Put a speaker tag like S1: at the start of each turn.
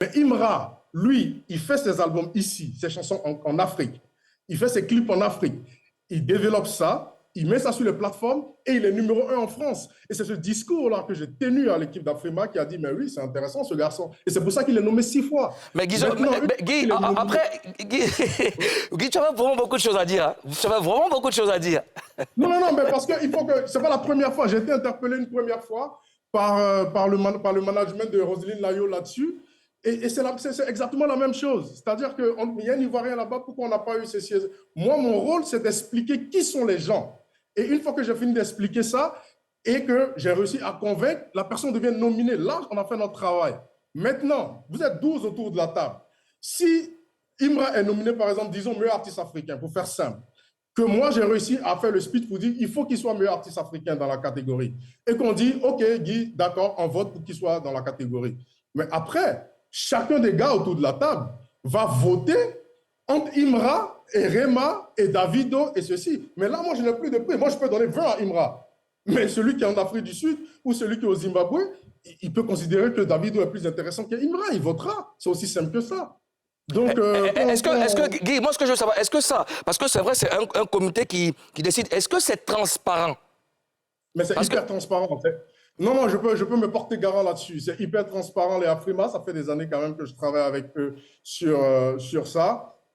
S1: Mais Imra, lui, il fait ses albums ici, ses chansons en Afrique. Il fait ses clips en Afrique. Il développe ça, il met ça sur les plateformes et il est numéro un en France. Et c'est ce discours-là que j'ai tenu à l'équipe d'Afrima qui a dit, mais oui, c'est intéressant ce garçon. Et c'est pour ça qu'il est nommé 6 fois.
S2: Mais Guy,
S1: Maintenant,
S2: Guy,
S1: il est nominé.
S2: après, Guy, Guy, tu as vraiment beaucoup de choses à dire. Hein. Tu as vraiment beaucoup de choses à dire.
S1: Non, non, non, mais parce que il faut que. C'est pas la première fois. J'ai été interpellé une première fois par le management de Roselyne Layo là-dessus. Et c'est exactement la même chose. C'est-à-dire qu'il y a un Ivoirien là-bas, pourquoi on n'a pas eu ces sièges? Moi, mon rôle, c'est d'expliquer qui sont les gens. Et une fois que j'ai fini d'expliquer ça et que j'ai réussi à convaincre, la personne devient nominée. Là, on a fait notre travail. Maintenant, vous êtes 12 autour de la table. Si Imra est nominé, par exemple, disons, meilleur artiste africain, pour faire simple, que moi, j'ai réussi à faire le speech pour dire il faut qu'il soit meilleur artiste africain dans la catégorie. Et qu'on dit, OK, Guy, d'accord, on vote pour qu'il soit dans la catégorie. Mais après, chacun des gars autour de la table va voter entre Imra et Rema et Davido et ceci. Mais là, moi, je n'ai plus de prix. Moi, je peux donner 20 à Imra. Mais celui qui est en Afrique du Sud ou celui qui est au Zimbabwe, il peut considérer que Davido est plus intéressant qu'Imra. Il votera. C'est aussi simple que ça. Donc,
S2: Guy, moi, ce que je veux savoir, est-ce que ça, parce que c'est vrai, c'est un comité qui décide, est-ce que c'est transparent?
S1: Mais c'est hyper transparent, en fait. Non, non, je peux me porter garant là-dessus. C'est hyper transparent, les Afrima. Ça fait des années quand même que je travaille avec eux sur ça.